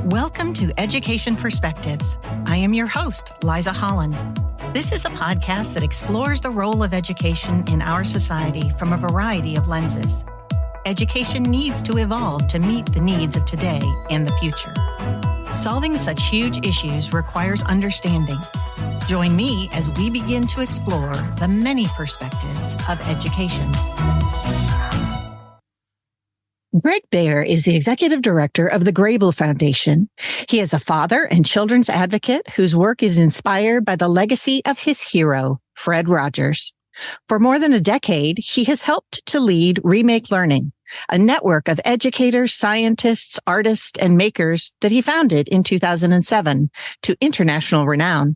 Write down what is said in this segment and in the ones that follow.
Welcome to Education Perspectives. I am your host, Liza Holland. This is a podcast that explores the role of education in our society from a variety of lenses. Education needs to evolve to meet the needs of today and the future. Solving such huge issues requires understanding. Join me as we begin to explore the many perspectives of education. Gregg Behr is the executive director of the Grable Foundation. He is a father and children's advocate whose work is inspired by the legacy of his hero, Fred Rogers. For more than a decade, he has helped to lead Remake Learning, a network of educators, scientists, artists, and makers that he founded in 2007 to international renown.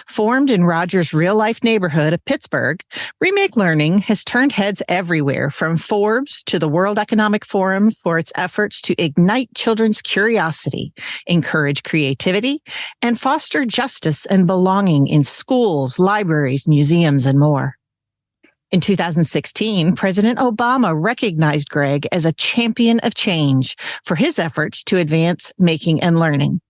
Formed in Rogers' real-life neighborhood of Pittsburgh, Remake Learning has turned heads everywhere from Forbes to the World Economic Forum for its efforts to ignite children's curiosity, encourage creativity, and foster justice and belonging in schools, libraries, museums, and more. In 2016, President Obama recognized Gregg as a champion of change for his efforts to advance making and learning.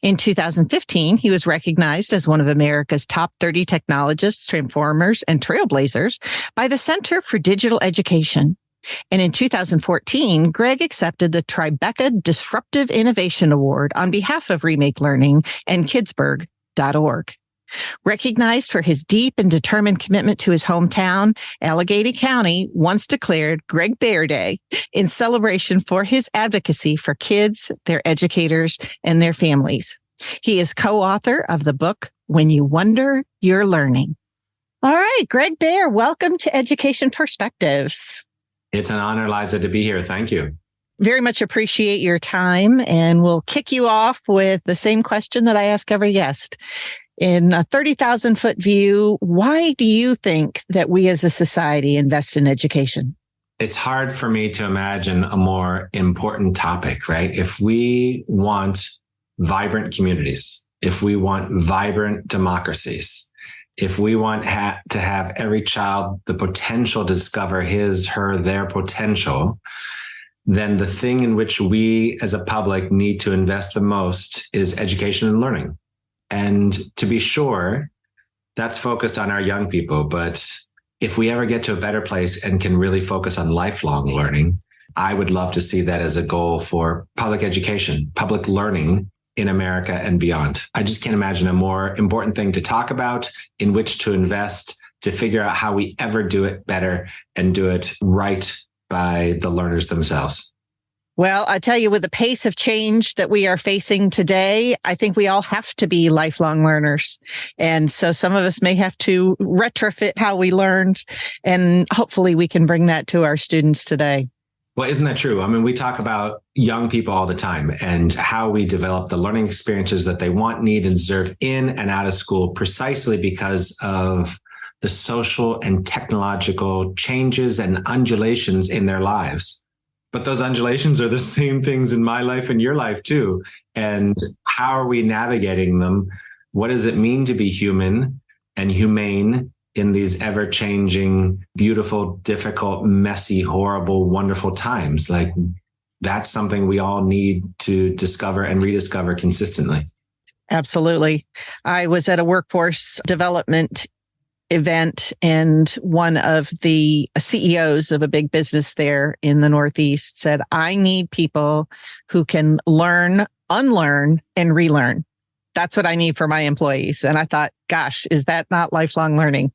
In 2015, he was recognized as one of America's top 30 technologists, transformers, and trailblazers by the Center for Digital Education. And in 2014, Gregg accepted the Tribeca Disruptive Innovation Award on behalf of Remake Learning and Kidsburg.org. Recognized for his deep and determined commitment to his hometown, Allegheny County once declared Gregg Behr Day in celebration for his advocacy for kids, their educators, and their families. He is co-author of the book, When You Wonder, You're Learning. All right, Gregg Behr, welcome to Education Perspectives. It's an honor, Liza, to be here. Thank you. Very much appreciate your time, and we'll kick you off with the same question that I ask every guest. In a 30,000-foot view, why do you think that we as a society invest in education? It's hard for me to imagine a more important topic, right? If we want vibrant communities, if we want vibrant democracies, if we want to have every child the potential to discover his, her, their potential, then the thing in which we as a public need to invest the most is education and learning. And to be sure, that's focused on our young people. But if we ever get to a better place and can really focus on lifelong learning, I would love to see that as a goal for public education, public learning in America and beyond. I just can't imagine a more important thing to talk about, in which to invest, to figure out how we ever do it better and do it right by the learners themselves. Well, I tell you, with the pace of change that we are facing today, I think we all have to be lifelong learners. And so some of us may have to retrofit how we learned, and hopefully we can bring that to our students today. Well, isn't that true? I mean, we talk about young people all the time and how we develop the learning experiences that they want, need, and deserve in and out of school, precisely because of the social and technological changes and undulations in their lives. But those undulations are the same things in my life and your life too. And how are we navigating them? What does it mean to be human and humane in these ever-changing, beautiful, difficult, messy, horrible, wonderful times? Like, that's something we all need to discover and rediscover consistently. Absolutely. I was at a workforce development event, and one of the CEOs of a big business there in the Northeast said, I need people who can learn, unlearn, and relearn. That's what I need for my employees. And I thought, gosh, is that not lifelong learning?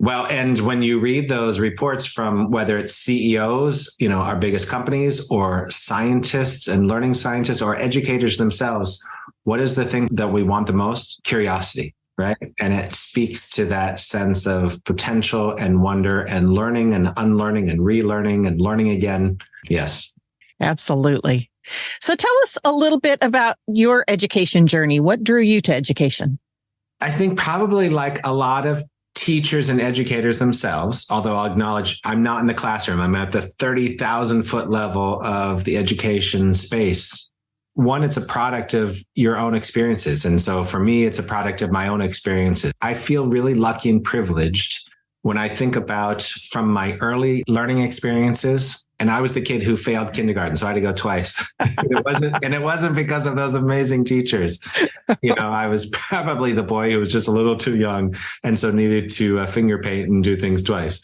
Well, and when you read those reports from whether it's CEOs, our biggest companies, or scientists and learning scientists, or educators themselves, what is the thing that we want the most? Curiosity. Right. And it speaks to that sense of potential and wonder and learning and unlearning and relearning and learning again. Yes. Absolutely. So tell us a little bit about your education journey. What drew you to education? I think probably like a lot of teachers and educators themselves, although I'll acknowledge I'm not in the classroom. I'm at the 30,000-foot level of the education space. One, it's a product of your own experiences. And so for me, it's a product of my own experiences. I feel really lucky and privileged when I think about from my early learning experiences And I was the kid who failed kindergarten, so I had to go twice. It wasn't because of those amazing teachers. I was probably the boy who was just a little too young and so needed to finger paint and do things twice.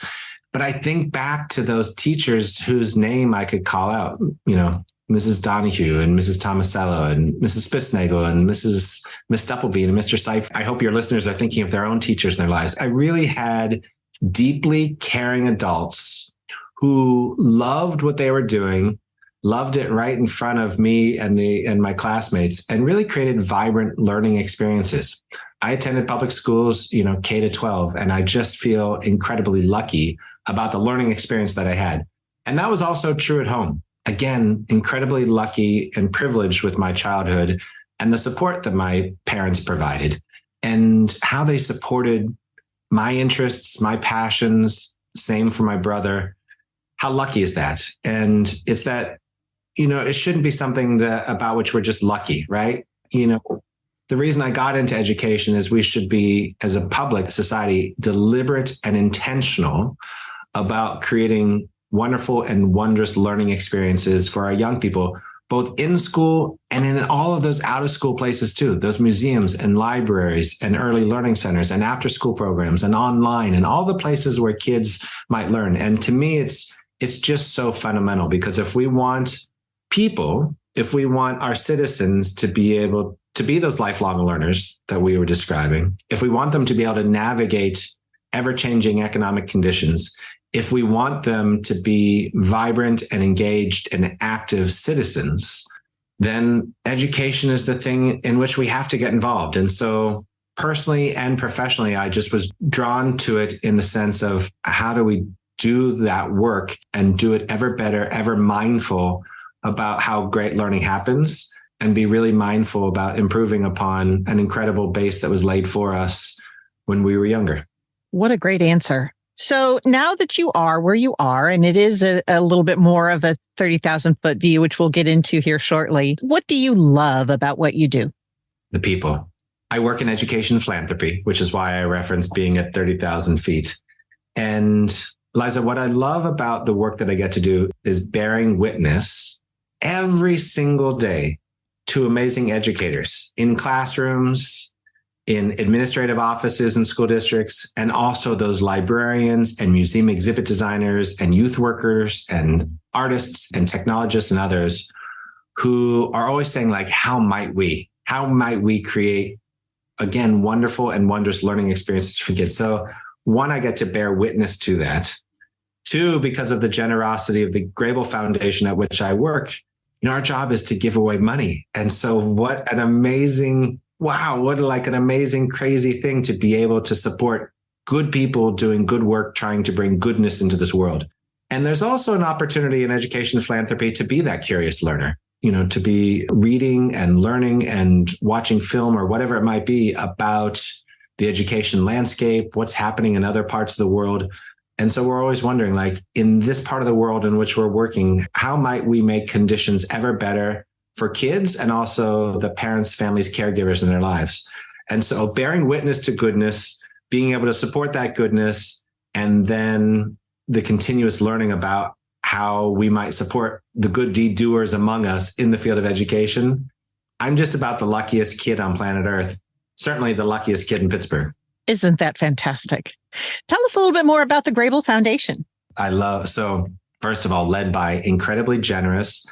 But I think back to those teachers whose name I could call out, Mrs. Donahue and Mrs. Tomasello and Mrs. Spitznagel and Miss Stuppleby and Mr. Seif. I hope your listeners are thinking of their own teachers in their lives. I really had deeply caring adults who loved what they were doing, loved it right in front of me and my classmates, and really created vibrant learning experiences. I attended public schools, K to 12, and I just feel incredibly lucky about the learning experience that I had. And that was also true at home. Again, incredibly lucky and privileged with my childhood and the support that my parents provided and how they supported my interests, my passions, same for my brother. How lucky is that? And it's that, it shouldn't be something about which we're just lucky, right? The reason I got into education is we should be, as a public society, deliberate and intentional about creating wonderful and wondrous learning experiences for our young people, both in school and in all of those out of school places too, those museums and libraries and early learning centers and after school programs and online and all the places where kids might learn. And to me, it's just so fundamental, because if we want our citizens to be able to be those lifelong learners that we were describing, if we want them to be able to navigate ever-changing economic conditions, if we want them to be vibrant and engaged and active citizens, then education is the thing in which we have to get involved. And so personally and professionally, I just was drawn to it in the sense of how do we do that work and do it ever better, ever mindful about how great learning happens, and be really mindful about improving upon an incredible base that was laid for us when we were younger. What a great answer. So now that you are where you are, and it is a little bit more of a 30,000 foot view, which we'll get into here shortly, what do you love about what you do? The people. I work in education philanthropy, which is why I referenced being at 30,000 feet. And Liza, what I love about the work that I get to do is bearing witness every single day to amazing educators in classrooms, in administrative offices in school districts, and also those librarians and museum exhibit designers and youth workers and artists and technologists and others who are always saying, like, how might we create, again, wonderful and wondrous learning experiences for kids? So one, I get to bear witness to that. Two, because of the generosity of the Grable Foundation at which I work, our job is to give away money. And so what an amazing, crazy thing to be able to support good people doing good work, trying to bring goodness into this world. And there's also an opportunity in education philanthropy to be that curious learner, to be reading and learning and watching film or whatever it might be about the education landscape, what's happening in other parts of the world. And so we're always wondering, like, in this part of the world in which we're working, how might we make conditions ever better for kids and also the parents, families, caregivers in their lives? And so bearing witness to goodness, being able to support that goodness, and then the continuous learning about how we might support the good deed doers among us in the field of education. I'm just about the luckiest kid on planet Earth, certainly the luckiest kid in Pittsburgh. Isn't that fantastic? Tell us a little bit more about the Grable Foundation. So first of all, led by incredibly generous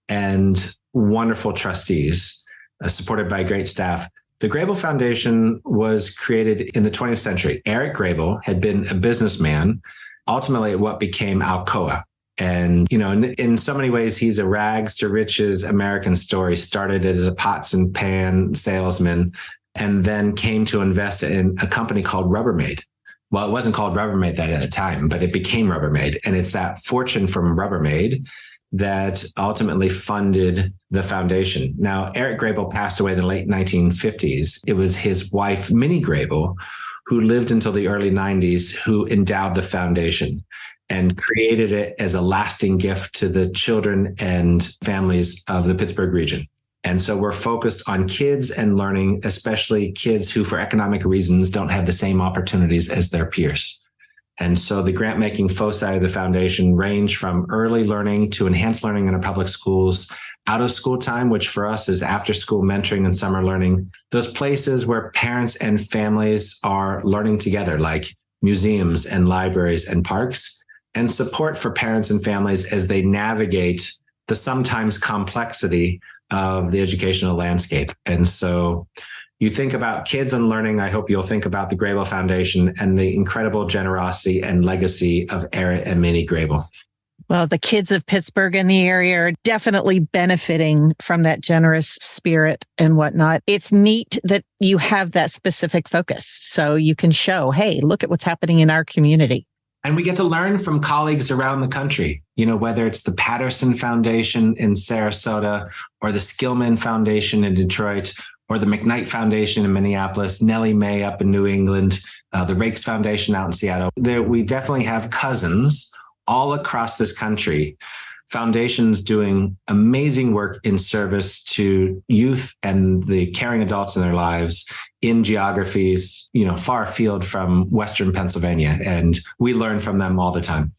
and wonderful trustees, supported by great staff. The Grable Foundation was created in the 20th century. Eric Grable had been a businessman, ultimately at what became Alcoa. And, in so many ways, he's a rags to riches American story. Started as a pots and pan salesman, and then came to invest in a company called Rubbermaid. Well, it wasn't called Rubbermaid at the time, but it became Rubbermaid. And it's that fortune from Rubbermaid that ultimately funded the foundation. Now, Eric Grable passed away in the late 1950s. It was his wife, Minnie Grable, who lived until the early 90s, who endowed the foundation and created it as a lasting gift to the children and families of the Pittsburgh region. And so we're focused on kids and learning, especially kids who, for economic reasons, don't have the same opportunities as their peers. And so the grant-making foci of the foundation range from early learning to enhanced learning in our public schools, out of school time, which for us is after school mentoring and summer learning, those places where parents and families are learning together, like museums and libraries and parks, and support for parents and families as they navigate the sometimes complexity of the educational landscape. And so you think about kids and learning, I hope you'll think about the Grable Foundation and the incredible generosity and legacy of Eric and Minnie Grable. Well, the kids of Pittsburgh and the area are definitely benefiting from that generous spirit and whatnot. It's neat that you have that specific focus so you can show, hey, look at what's happening in our community. And we get to learn from colleagues around the country, whether it's the Patterson Foundation in Sarasota or the Skillman Foundation in Detroit or the McKnight Foundation in Minneapolis, Nellie Mae up in New England, the Rakes Foundation out in Seattle. We definitely have cousins all across this country, foundations doing amazing work in service to youth and the caring adults in their lives in geographies, far afield from Western Pennsylvania. And we learn from them all the time.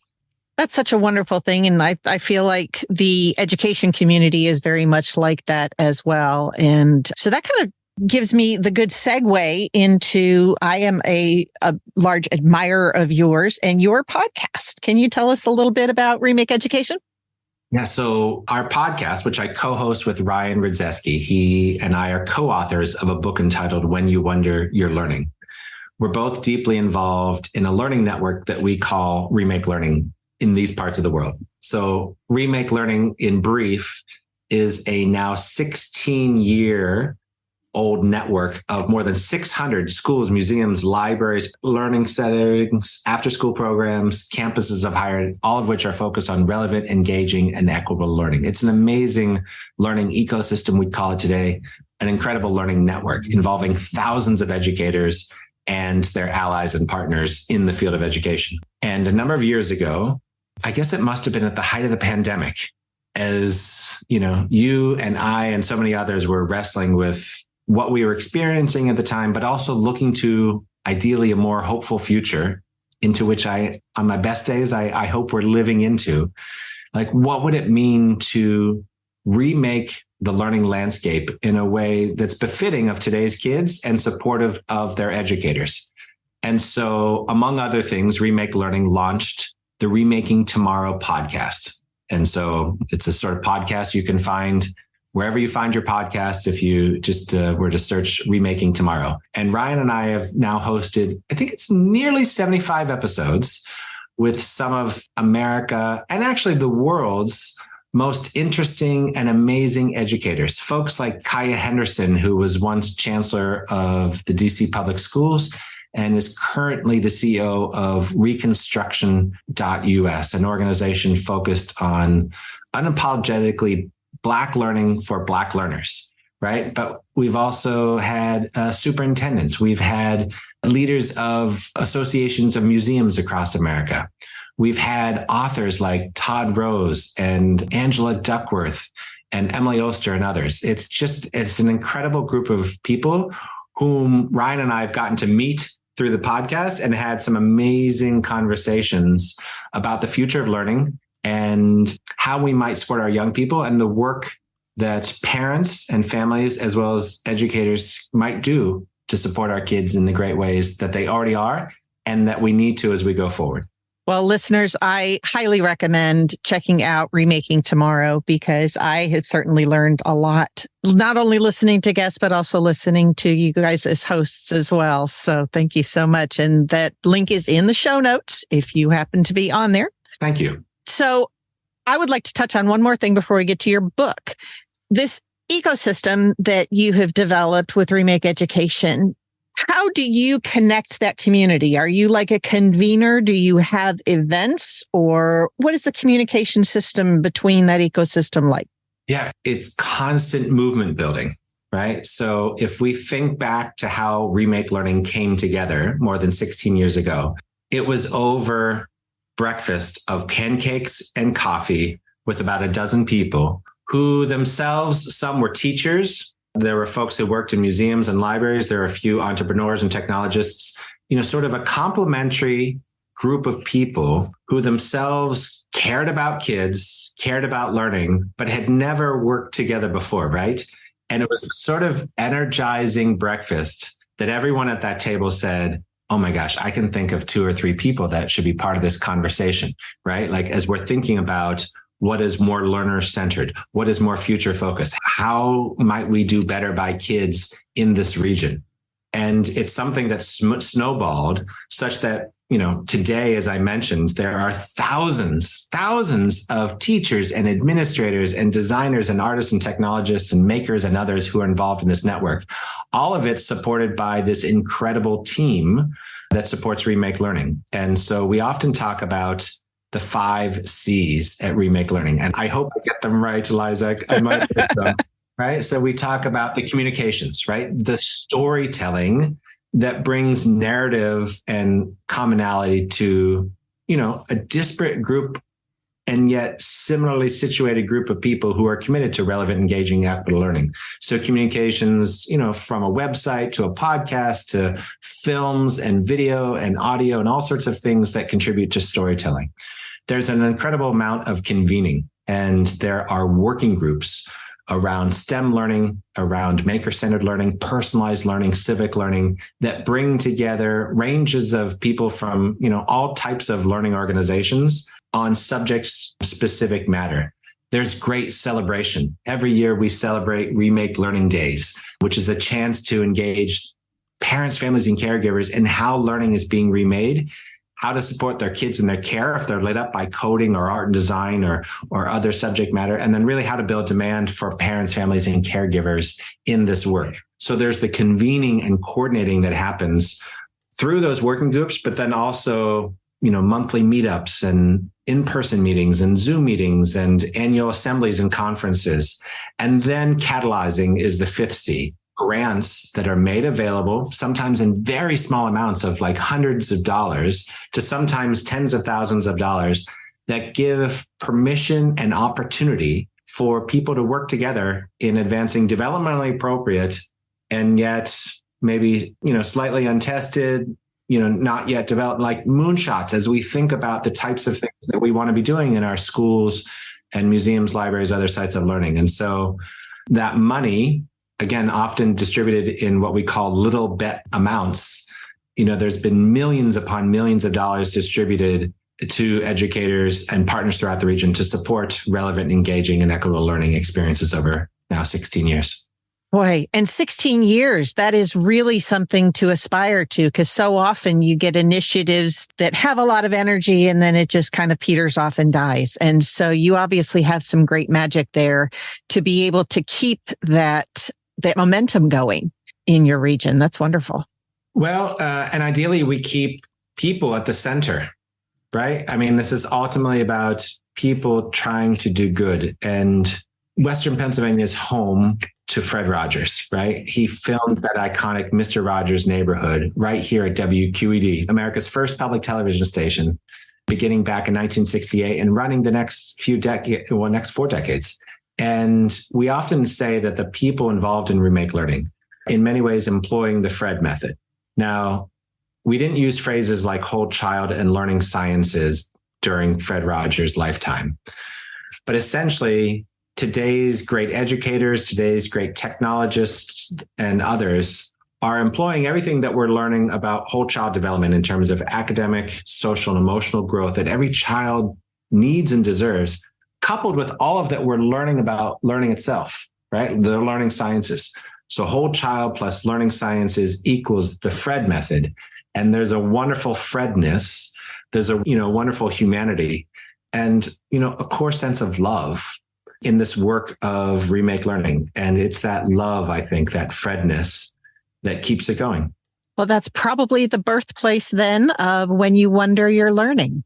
That's such a wonderful thing. And I feel like the education community is very much like that as well. And so that kind of gives me the good segue into, I am a large admirer of yours and your podcast. Can you tell us a little bit about Remake Education? Yeah, so our podcast, which I co-host with Ryan Ridzeski, he and I are co-authors of a book entitled When You Wonder You're Learning. We're both deeply involved in a learning network that we call Remake Learning in these parts of the world. So Remake Learning, in brief, is a now 16-year old network of more than 600 schools, museums, libraries, learning settings, after-school programs, campuses of higher ed, all of which are focused on relevant, engaging, and equitable learning. It's an amazing learning ecosystem, we'd call it today, an incredible learning network involving thousands of educators and their allies and partners in the field of education. And a number of years ago, I guess it must have been at the height of the pandemic, as you and I and so many others were wrestling with what we were experiencing at the time, but also looking to ideally a more hopeful future into which on my best days, I hope we're living into. Like, what would it mean to remake the learning landscape in a way that's befitting of today's kids and supportive of their educators? And so, among other things, Remake Learning launched the Remaking Tomorrow podcast. And so it's a sort of podcast you can find wherever you find your podcasts, if you just were to search Remaking Tomorrow. And Ryan and I have now hosted, I think it's nearly 75 episodes with some of America and actually the world's most interesting and amazing educators. Folks like Kaya Henderson, who was once chancellor of the DC Public Schools and is currently the CEO of Reconstruction.us, an organization focused on unapologetically Black learning for Black learners, right? But we've also had superintendents. We've had leaders of associations of museums across America. We've had authors like Todd Rose and Angela Duckworth and Emily Oster and others. It's an incredible group of people whom Ryan and I have gotten to meet through the podcast and had some amazing conversations about the future of learning and how we might support our young people and the work that parents and families, as well as educators, might do to support our kids in the great ways that they already are and that we need to as we go forward. Well, listeners, I highly recommend checking out Remaking Tomorrow because I have certainly learned a lot, not only listening to guests, but also listening to you guys as hosts as well. So thank you so much. And that link is in the show notes if you happen to be on there. Thank you. So I would like to touch on one more thing before we get to your book. This ecosystem that you have developed with Remake Education, how do you connect that community? Are you like a convener? Do you have events? Or what is the communication system between that ecosystem like? Yeah, it's constant movement building, right? So if we think back to how Remake Learning came together more than 16 years ago, it was over breakfast of pancakes and coffee with about a dozen people who themselves, some were teachers. There were folks who worked in museums and libraries. There were a few entrepreneurs and technologists, sort of a complementary group of people who themselves cared about kids, cared about learning, but had never worked together before, right? And it was a sort of energizing breakfast that everyone at that table said, oh my gosh, I can think of 2 or 3 people that should be part of this conversation, right? Like as we're thinking about what is more learner centered, what is more future focused, how might we do better by kids in this region? And it's something that's snowballed such that, today, as I mentioned, there are thousands of teachers and administrators and designers and artists and technologists and makers and others who are involved in this network. All of it supported by this incredible team that supports Remake Learning. And so we often talk about the 5 C's at Remake Learning. And I hope I get them right, Eliza. I might miss them. Right. So we talk about the communications, right? The storytelling that brings narrative and commonality to, a disparate group and yet similarly situated group of people who are committed to relevant, engaging, equitable learning. So communications, from a website to a podcast to films and video and audio and all sorts of things that contribute to storytelling. There's an incredible amount of convening, and there are working groups around STEM learning, around maker-centered learning, personalized learning, civic learning, that bring together ranges of people from, all types of learning organizations on subject-specific matter. There's great celebration. Every year we celebrate Remake Learning Days, which is a chance to engage parents, families, and caregivers in how learning is being remade, how to support their kids in their care if they're lit up by coding or art and design or other subject matter, and then really how to build demand for parents, families, and caregivers in this work. So there's the convening and coordinating that happens through those working groups, but then also, monthly meetups and in-person meetings and Zoom meetings and annual assemblies and conferences. And then catalyzing is the 5th C. Grants that are made available, sometimes in very small amounts of like hundreds of dollars to sometimes tens of thousands of dollars, that give permission and opportunity for people to work together in advancing developmentally appropriate and yet maybe, slightly untested, not yet developed, like moonshots as we think about the types of things that we want to be doing in our schools and museums, libraries, other sites of learning. And so that money, again, often distributed in what we call little bet amounts. There's been millions upon millions of dollars distributed to educators and partners throughout the region to support relevant, engaging, and equitable learning experiences over now 16 years. Boy, and 16 years, that is really something to aspire to, because so often you get initiatives that have a lot of energy and then it just kind of peters off and dies. And so you obviously have some great magic there to be able to keep that momentum going in your region. That's wonderful. Well, and ideally we keep people at the center, right? I mean, this is ultimately about people trying to do good. And Western Pennsylvania is home to Fred Rogers, right? He filmed that iconic Mr. Rogers Neighborhood right here at WQED, America's first public television station, beginning back in 1968 and running the next 4 decades. And we often say that the people involved in Remake Learning, in many ways, employing the Fred method. Now, we didn't use phrases like whole child and learning sciences during Fred Rogers' lifetime. But essentially, today's great educators, today's great technologists, and others are employing everything that we're learning about whole child development in terms of academic, social, and emotional growth that every child needs and deserves, coupled with all of that we're learning about learning itself, right? The learning sciences. So whole child plus learning sciences equals the Fred method. And there's a wonderful Fredness. There's a, wonderful humanity and, a core sense of love in this work of Remake Learning. And it's that love, I think, that Fredness that keeps it going. Well, that's probably the birthplace then of When You Wonder You're Learning.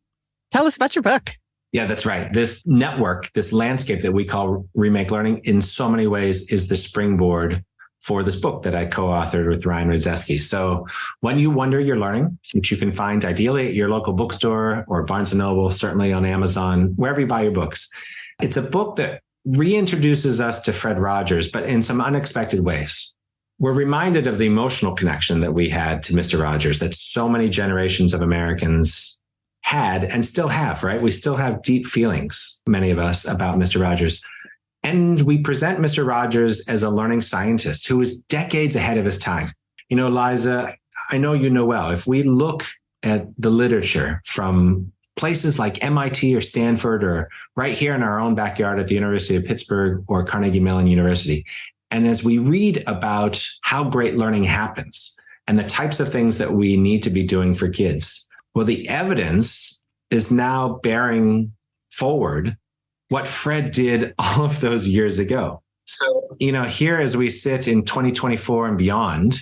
Tell us about your book. Yeah, that's right. This network, this landscape that we call Remake Learning, in so many ways is the springboard for this book that I co-authored with Ryan Rudzeski. So When You Wonder You're Learning, which you can find ideally at your local bookstore or Barnes & Noble, certainly on Amazon, wherever you buy your books. It's a book that reintroduces us to Fred Rogers, but in some unexpected ways. We're reminded of the emotional connection that we had to Mr. Rogers, that so many generations of Americans had and still have, right? We still have deep feelings, many of us, about Mr. Rogers. And we present Mr. Rogers as a learning scientist who was decades ahead of his time. You know, Liza, I know you know well, if we look at the literature from places like MIT or Stanford or right here in our own backyard at the University of Pittsburgh or Carnegie Mellon University, and as we read about how great learning happens and the types of things that we need to be doing for kids, well, the evidence is now bearing forward what Fred did all of those years ago. So, you know, here as we sit in 2024 and beyond,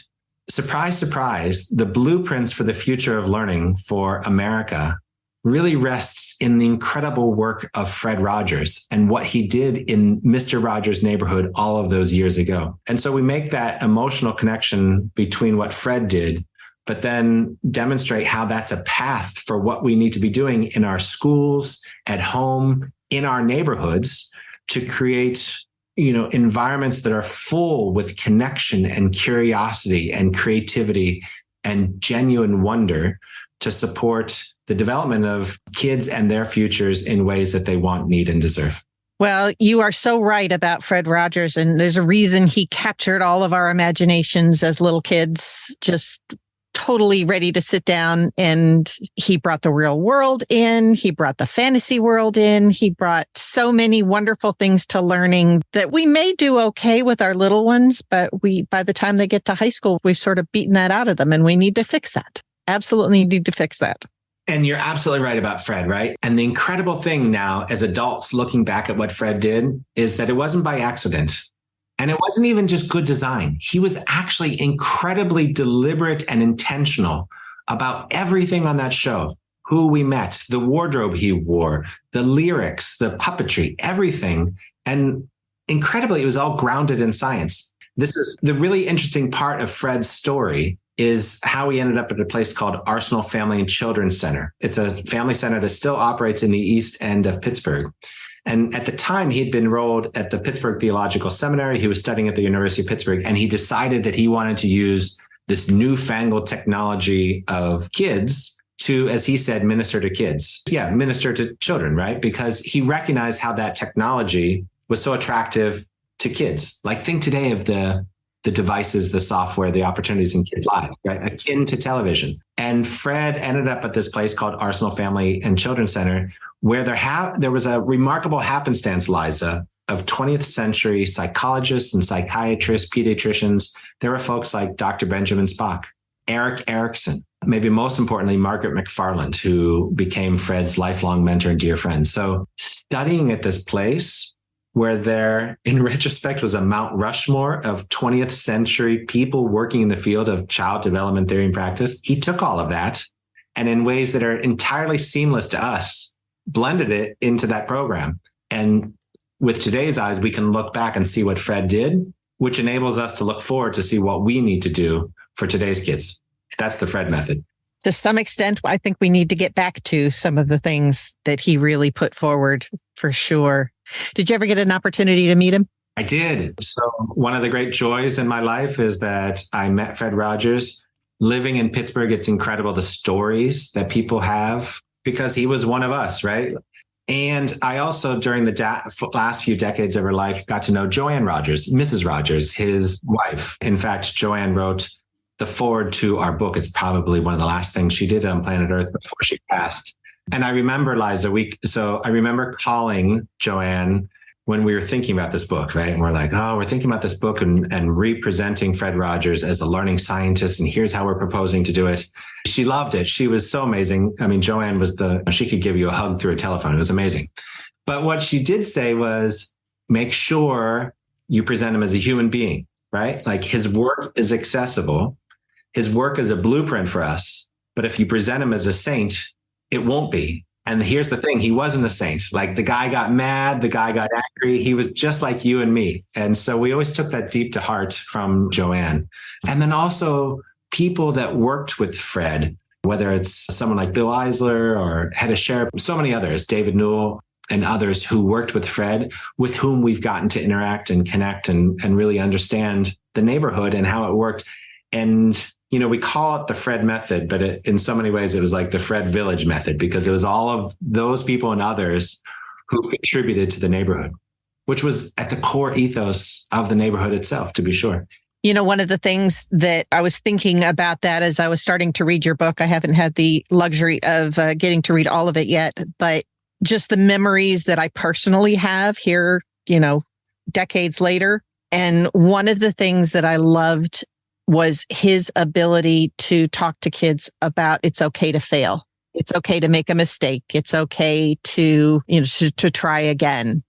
surprise, surprise, the blueprints for the future of learning for America really rests in the incredible work of Fred Rogers and what he did in Mr. Rogers' neighborhood all of those years ago. And so we make that emotional connection between what Fred did, but then demonstrate how that's a path for what we need to be doing in our schools, at home, in our neighborhoods to create, you know, environments that are full with connection and curiosity and creativity and genuine wonder to support the development of kids and their futures in ways that they want, need, and deserve. Well, you are so right about Fred Rogers, and there's a reason he captured all of our imaginations as little kids, just totally ready to sit down, and he brought the real world in, he brought the fantasy world in, he brought so many wonderful things to learning that we may do okay with our little ones, but by the time they get to high school, we've sort of beaten that out of them, and we need to fix that. Absolutely need to fix that. And you're absolutely right about Fred, right? And the incredible thing now, as adults looking back at what Fred did, is that it wasn't by accident. And it wasn't even just good design. He was actually incredibly deliberate and intentional about everything on that show. Who we met, the wardrobe he wore, the lyrics, the puppetry, everything. And incredibly, it was all grounded in science. This is the really interesting part of Fred's story, is how he ended up at a place called Arsenal Family and Children's Center. It's a family center that still operates in the east end of Pittsburgh. And at the time, he'd been enrolled at the Pittsburgh Theological Seminary. He was studying at the University of Pittsburgh, and he decided that he wanted to use this newfangled technology of kids to, as he said, minister to kids. Yeah, minister to children, right? Because he recognized how that technology was so attractive to kids. Like, think today of the devices, the software, the opportunities in kids' lives, right? Akin to television. And Fred ended up at this place called Arsenal Family and Children's Center, where there was a remarkable happenstance, Liza, of 20th century psychologists and psychiatrists, pediatricians. There were folks like Dr. Benjamin Spock, Eric Erickson, maybe most importantly, Margaret McFarland, who became Fred's lifelong mentor and dear friend. So studying at this place, where there, in retrospect, was a Mount Rushmore of 20th century people working in the field of child development theory and practice, he took all of that and in ways that are entirely seamless to us, blended it into that program. And with today's eyes, we can look back and see what Fred did, which enables us to look forward to see what we need to do for today's kids. That's the Fred method. To some extent, I think we need to get back to some of the things that he really put forward, for sure. Did you ever get an opportunity to meet him? I did. So one of the great joys in my life is that I met Fred Rogers. Living in Pittsburgh, it's incredible the stories that people have because he was one of us, right? And I also, during the last few decades of her life, got to know Joanne Rogers, Mrs. Rogers, his wife. In fact, Joanne wrote the foreword to our book. It's probably one of the last things she did on planet Earth before she passed. And I remember, Liza, I remember calling Joanne when we were thinking about this book, right? And we're like, oh, we're thinking about this book and representing Fred Rogers as a learning scientist. And here's how we're proposing to do it. She loved it. She was so amazing. I mean, Joanne she could give you a hug through a telephone. It was amazing. But what she did say was, make sure you present him as a human being, right? Like, his work is accessible. His work is a blueprint for us. But if you present him as a saint, it won't be. And here's the thing. He wasn't a saint. Like, the guy got mad. The guy got angry. He was just like you and me. And so we always took that deep to heart from Joanne. And then also people that worked with Fred, whether it's someone like Bill Eisler or Hedda Sharp, so many others, David Newell and others who worked with Fred, with whom we've gotten to interact and connect and really understand the neighborhood and how it worked. And we call it the Fred method, but in so many ways, it was like the Fred Village method, because it was all of those people and others who contributed to the neighborhood, which was at the core ethos of the neighborhood itself, to be sure. One of the things that I was thinking about that as I was starting to read your book, I haven't had the luxury of getting to read all of it yet, but just the memories that I personally have here, decades later. And one of the things that I loved was his ability to talk to kids about it's okay to fail. It's okay to make a mistake. It's okay to try again.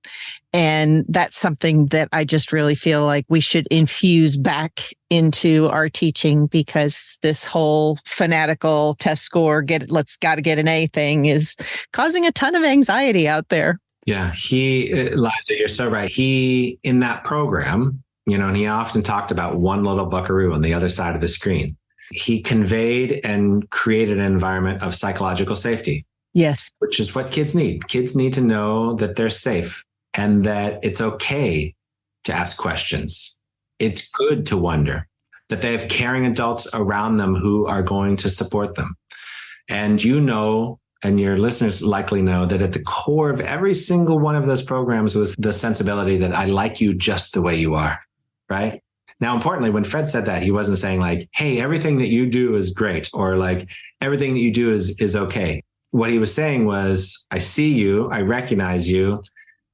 And that's something that I just really feel like we should infuse back into our teaching, because this whole fanatical test score, got to get an A thing is causing a ton of anxiety out there. Yeah, Liza, you're so right. He, in that program, and he often talked about one little buckaroo on the other side of the screen. He conveyed and created an environment of psychological safety. Yes. Which is what kids need. Kids need to know that they're safe and that it's okay to ask questions. It's good to wonder, that they have caring adults around them who are going to support them. And and your listeners likely know, that at the core of every single one of those programs was the sensibility that I like you just the way you are, right? Now, importantly, when Fred said that, he wasn't saying like, hey, everything that you do is great, or like everything that you do is okay. What he was saying was, I see you, I recognize you,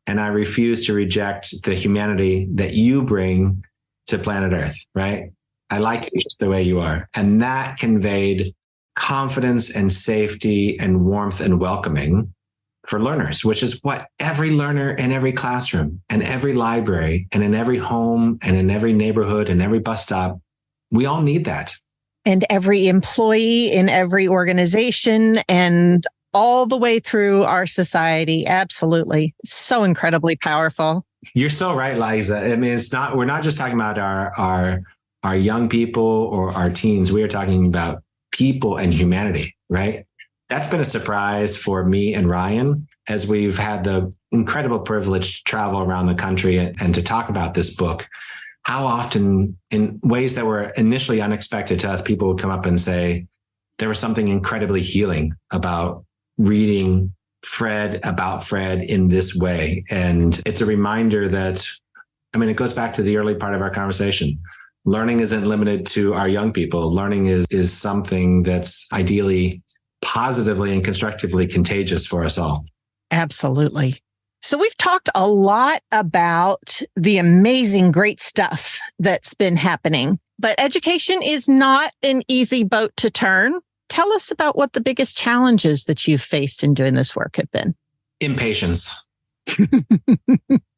and I refuse to reject the humanity that you bring to planet Earth, right? I like you just the way you are. And that conveyed confidence and safety and warmth and welcoming for learners, which is what every learner in every classroom and every library and in every home and in every neighborhood and every bus stop, we all need that. And every employee in every organization and all the way through our society. Absolutely. So incredibly powerful. You're so right, Liza. I mean, we're not just talking about our young people or our teens. We are talking about people and humanity, right? That's been a surprise for me and Ryan, as we've had the incredible privilege to travel around the country and to talk about this book. How often, in ways that were initially unexpected to us, people would come up and say there was something incredibly healing about reading about Fred in this way. And it's a reminder that, it goes back to the early part of our conversation. Learning isn't limited to our young people. Learning is something that's ideally positively and constructively contagious for us all. Absolutely. So we've talked a lot about the amazing, great stuff that's been happening, but education is not an easy boat to turn. Tell us about what the biggest challenges that you've faced in doing this work have been. Impatience.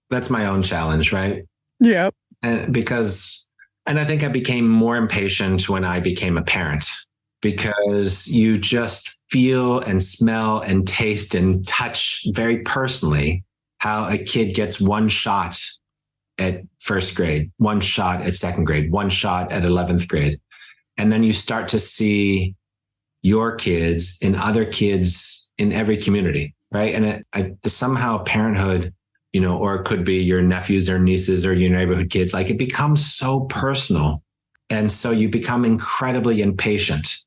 That's my own challenge, right? Yeah. And I think I became more impatient when I became a parent, because you just feel and smell and taste and touch very personally how a kid gets one shot at first grade, one shot at second grade, one shot at 11th grade. And then you start to see your kids and other kids in every community, right? And somehow parenthood, or it could be your nephews or nieces or your neighborhood kids, like it becomes so personal. And so you become incredibly impatient.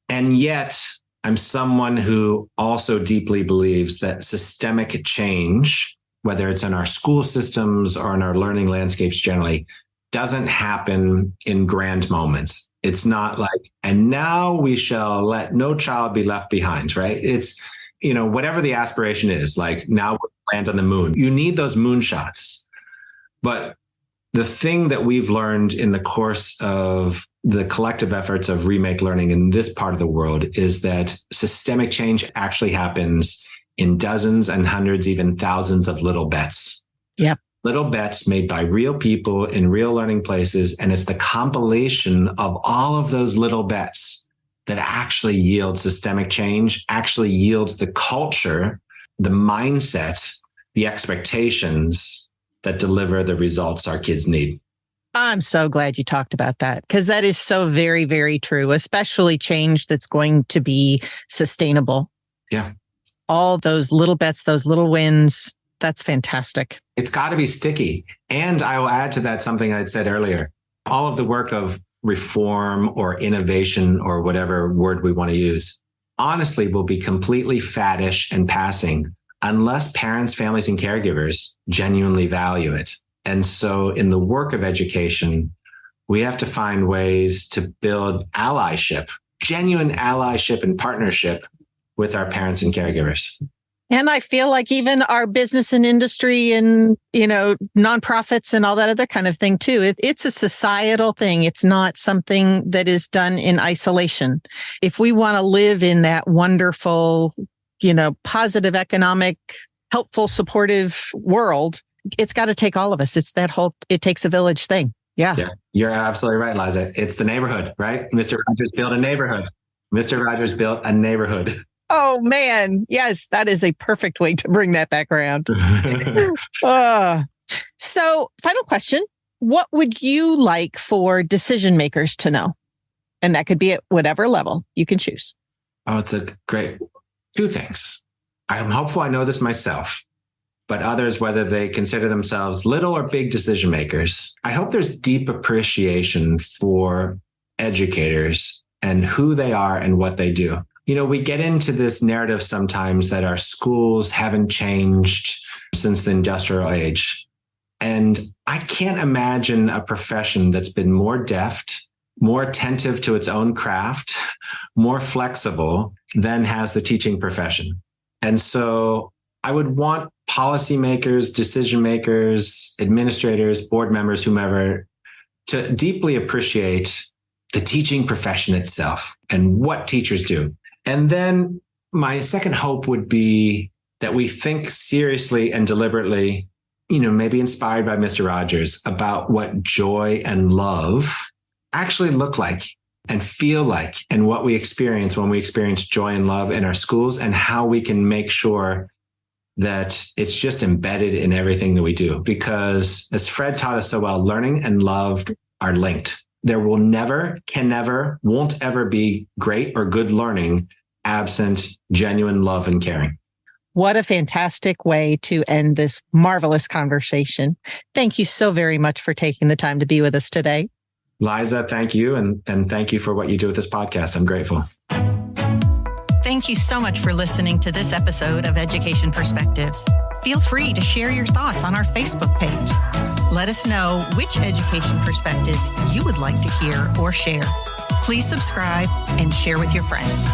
And yet I'm someone who also deeply believes that systemic change, whether it's in our school systems or in our learning landscapes generally, doesn't happen in grand moments. It's not like, and now we shall let no child be left behind, right? It's, whatever the aspiration is, like now we'll land on the moon. You need those moonshots. But the thing that we've learned in the course of the collective efforts of remake learning in this part of the world is that systemic change actually happens in dozens and hundreds, even thousands of little bets. Yep. Little bets made by real people in real learning places. And it's the compilation of all of those little bets that actually yield systemic change, actually yields the culture, the mindset, the expectations that deliver the results our kids need. I'm so glad you talked about that, because that is so very, very true, especially change that's going to be sustainable. Yeah. All those little bets, those little wins, that's fantastic. It's got to be sticky. And I will add to that something I'd said earlier. All of the work of reform or innovation or whatever word we want to use, honestly, will be completely faddish and passing unless parents, families, and caregivers genuinely value it. And so in the work of education, we have to find ways to build allyship, genuine allyship and partnership with our parents and caregivers. And I feel like even our business and industry and, nonprofits and all that other kind of thing too, it's a societal thing. It's not something that is done in isolation. If we want to live in that wonderful, positive economic, helpful, supportive world, it's got to take all of us. It's that whole, it takes a village thing. Yeah. You're absolutely right, Liza. It's the neighborhood, right? Mr. Rogers built a neighborhood. Mr. Rogers built a neighborhood. Oh, man. Yes, that is a perfect way to bring that back around. So, final question. What would you like for decision makers to know? And that could be at whatever level you can choose. Oh, it's a great two things. I'm hopeful I know this myself, but others, whether they consider themselves little or big decision makers, I hope there's deep appreciation for educators and who they are and what they do. We get into this narrative sometimes that our schools haven't changed since the industrial age. And I can't imagine a profession that's been more deft, more attentive to its own craft, more flexible than has the teaching profession. And so I would want policymakers, decision makers, administrators, board members, whomever, to deeply appreciate the teaching profession itself and what teachers do. And then my second hope would be that we think seriously and deliberately, maybe inspired by Mr. Rogers, about what joy and love actually look like and feel like, and what we experience when we experience joy and love in our schools, and how we can make sure that it's just embedded in everything that we do. Because as Fred taught us so well, learning and love are linked. There will never, can never, won't ever be great or good learning absent genuine love and caring. What a fantastic way to end this marvelous conversation. Thank you so very much for taking the time to be with us today. Liza, thank you. And thank you for what you do with this podcast. I'm grateful. Thank you so much for listening to this episode of Education Perspectives. Feel free to share your thoughts on our Facebook page. Let us know which education perspectives you would like to hear or share. Please subscribe and share with your friends.